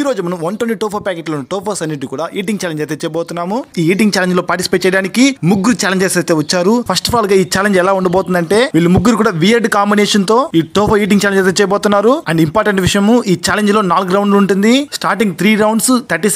రోజు మనం 120 టోఫా ప్యాకెట్లను టోఫాస్ అన్నిటి కూడా ఈటింగ్ ఛాలెంజ్ అయితే చేయబోతున్నాము. ఈ ఈటింగ్ ఛాలెంజ్ లో పార్టిసిపేట్ చేయడానికి ముగ్గురు ఛాలెంజర్స్ అయితే వచ్చారు. ఫస్ట్ ఆఫ్ ఆల్ గా ఈ ఛాలెంజ్ ఎలా ఉండబోతుందంటే వీళ్ళు ముగ్గురు కూడా వియర్డ్ కాంబినేషన్ తో ఈ టోఫా ఈటింగ్ ఛాలెంజ్ అయితే చేయబోతున్నారు. అండ్ ఇంపార్టెంట్ విషయము, ఈ ఛాలెంజ్ లో 4 రౌండ్లు ఉంటుంది. స్టార్టింగ్ 3 రౌండ్స్ 30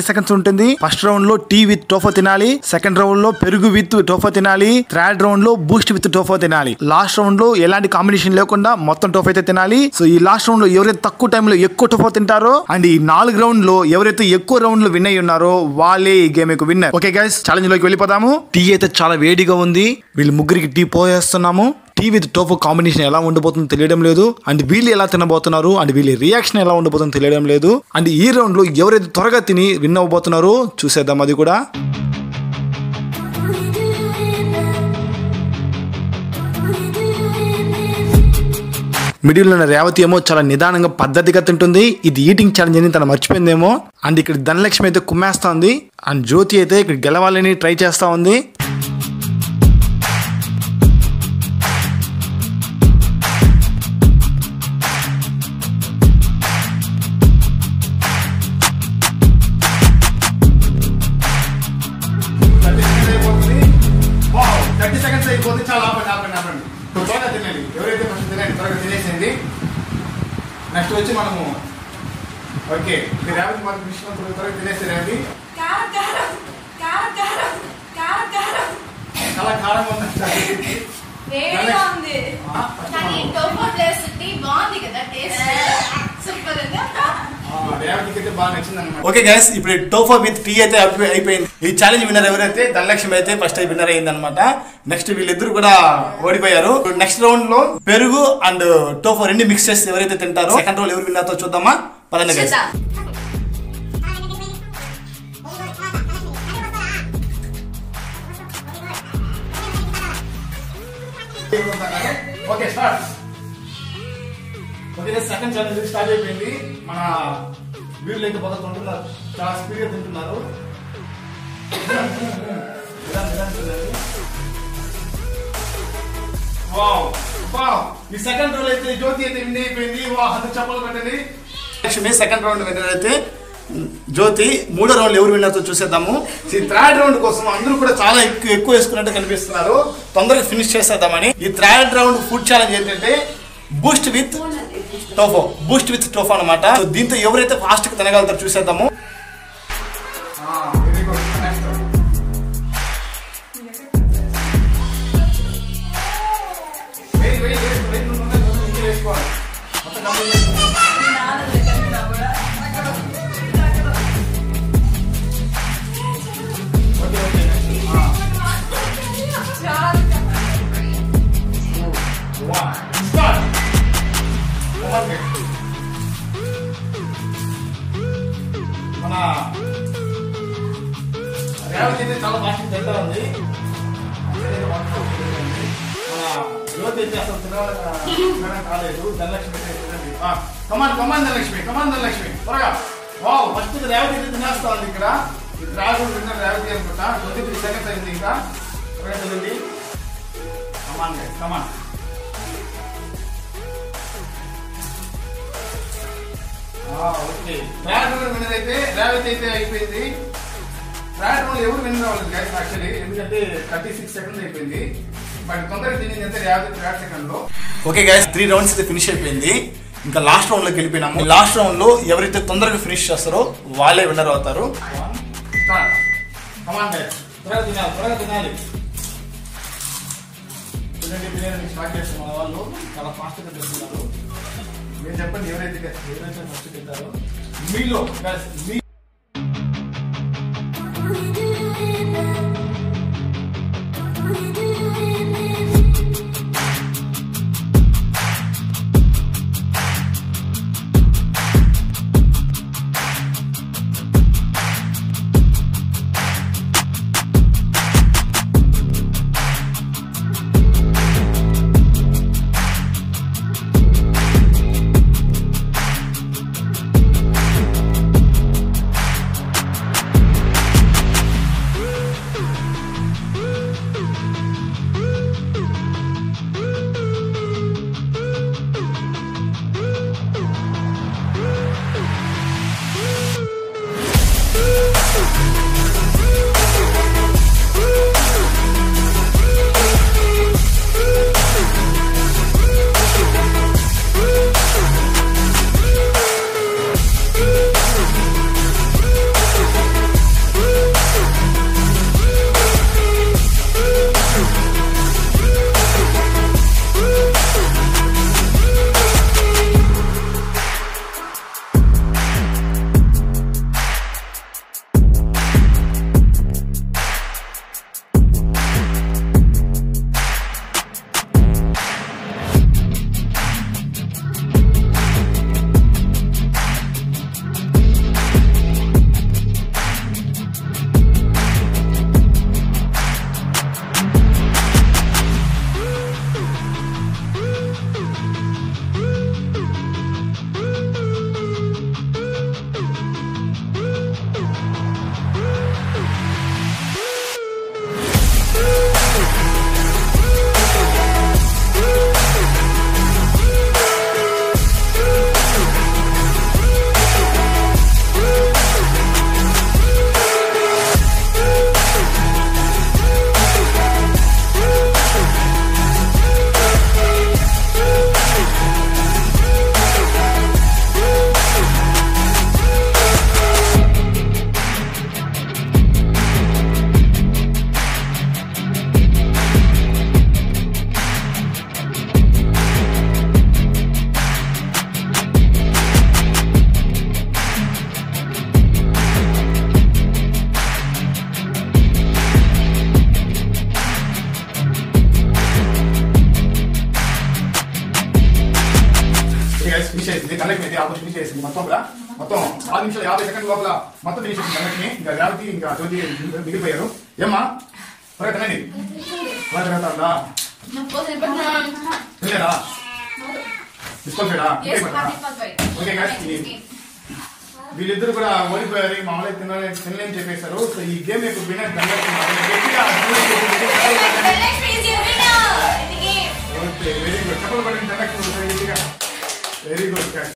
సెకండ్స్ ఉంటుంది. ఫస్ట్ రౌండ్ లో టీ విత్ టోఫా తినాలి, సెకండ్ రౌండ్ లో పెరుగు విత్ టోఫా తినాలి, థర్డ్ రౌండ్ లో బూస్ట్ విత్ టోఫా తినాలి, లాస్ట్ రౌండ్ లో ఎలాంటి కాంబినేషన్ లేకుండా మొత్తం టోఫా అయితే తినాలి. సో ఈ లాస్ట్ రౌండ్ లో ఎవరైతే తక్కువ టైంలో ఎక్కువ టోఫా తింటారో అండ్ ఈ 4 రౌండ్ లో ఎవరైతే ఎక్కువ రౌండ్ లో విన్ అయ్యి ఉన్నారో వాళ్ళే ఈ గేమ్ యొక్క విన్నర్. ఓకే గైస్, ఛాలెంజ్ లోకి వెళ్ళిపోదాము. టీ అయితే చాలా వేడిగా ఉంది. వీళ్ళు ముగ్గురికి టీ పోయేస్తున్నాము. టీ విత్ టోఫు కాంబినేషన్ ఎలా ఉండబోతుందో తెలియడం లేదు. అండ్ వీళ్ళు ఎలా తినబోతున్నారు అండ్ వీళ్ళ రియాక్షన్ ఎలా ఉండబోతుందో తెలియడం లేదు. అండ్ ఈ రౌండ్ లో ఎవరైతే త్వరగా తిని విన్ అవ్వబోతున్నారో చూసేద్దాం. అది కూడా మిడిల్ ఉన్న రేవతి ఏమో చాలా నిదానంగా పద్ధతిగా తింటుంది. ఇది ఈటింగ్ ఛాలెంజ్ అని తను మర్చిపోయిందేమో. అండ్ ఇక్కడ ధనలక్ష్మి అయితే కుమ్మేస్తా ఉంది. అండ్ జ్యోతి అయితే ఇక్కడ గెలవాలని ట్రై చేస్తా ఉంది. నెక్స్ట్ వచ్చి మనము ఓకే రేవతి మనకు విషయం త్వరగా తినేసేది. చాలా కారంగా ఉంది. ఓకే గైస్, ఇప్పుడు టోఫా విత్ టీ అయితే అయిపోయింది. ఈ ఛాలెంజ్ విన్నర్ ఎవరైతే ధనలక్ష్మి అయితే ఫస్ట్ విన్నర్ అయింది అనమాట. నెక్స్ట్ వీళ్ళిద్దరు కూడా ఓడిపోయారు. నెక్స్ట్ రౌండ్ లో పెరుగు అండ్ టోఫా రెండు మిక్స్ చేసి ఎవరైతే తింటారో సెకండ్ రౌండ్ ఎవరు విన్నర్ తో చూద్దామా. పదండి guys. Okay start. Okay second challenge start అయిపోయింది. మన వీళ్ళు అయితే బాగా తింటున్నారు, చాలా స్పీడ్ గా తింటున్నారు. ఈ సెకండ్ రౌండ్ అయితే జ్యోతి అయితే విన్ అయిపోయింది. అది చెప్పలు పెట్టండి. లక్ష్మి సెకండ్ రౌండ్ విన్నర్ అయితే జ్యోతి. మూడో రౌండ్ ఎవరు విన్నర్తో చూసేద్దాము. ఈ థర్డ్ రౌండ్ కోసం అందరూ కూడా చాలా ఎక్కువ వేసుకున్నట్టు కనిపిస్తున్నారు. తొందరగా ఫినిష్ చేసేద్దామని. ఈ థర్డ్ రౌండ్ ఫుడ్ ఛాలెంజ్ ఏంటంటే బూస్ట్ విత్ టోఫా. బూస్ట్ విత్ టోఫా అనమాట. దీంతో ఎవరైతే ఫాస్ట్ గా తినగలుగుతారో చూసేద్దాము. మన రేవతి అయితే చాలా ఫాస్ట్ తింటా ఉంది. మన జ్యోతి అయితే అసలు తినడం కాలేదు. ధనలక్ష్మి కమాన్ ధనలక్ష్మి త్వరగా. వావ్, ఫస్ట్ రేవతి అయితే తినేస్తా ఉంది. ఇక్కడ రాజు విన్నర్ రేవతి అనుకుంటా. జ్యోతి 3 సెకండ్స్ అయింది. ఇంకా త్వరగా తెలియండి. Come on okay. Third round winner అయితే రేవతి అయితే అయిపోయింది. థర్డ్ రౌండ్ ఎవరు విన్నర్ అవ్వలేదు గైస్ యాక్చువల్లీ, ఎందుకంటే 36 సెకండ్స్ అయిపోయింది. బట్ తొందరగా తినేది అయితే రేవతి 3 సెకండ్ లో. ఓకే గైస్, 3 రౌండ్స్ అయితే ఫినిష్ అయిపోయింది. ఇంకా లాస్ట్ రౌండ్ లోకి వెళ్ళిపోయినాము. లాస్ట్ రౌండ్ లో ఎవరైతే తొందరగా ఫినిష్ చేస్తారో వాళ్ళే విన్నర్ అవుతారు. త్వరగా తినాలి. స్టార్ట్ చేస్తాం. మన వాళ్ళు చాలా ఫాస్ట్ గా చేస్తున్నారు. మీరు చెప్పండి ఎవరైతే ఫస్ట్ తింటారో మీలో అయితే ఆల్మోస్ట్ ఫినిష్ చేసింది మొత్తం కూడా. మొత్తం 6 నిమిషాలు 50 సెకండ్ల లోపల మొత్తం ఫినిష్ చేసింది అన్నిటిని. ఇంకా రేవతి ఇంకా జ్యోతి మిగిలిపోయారు. ఏమ్మా త్వరగా తినండి. త్వరగా తింటారా? తినలేదా? డిస్క్వాలిఫైడా? ఓకే గాయ్స్, వీళ్ళిద్దరు కూడా ఓడిపోయారు. మామూలుగా తినలేని చెప్పేశారు. సో ఈ గేమ్ యొక్క విన్నర్ గట్టిగా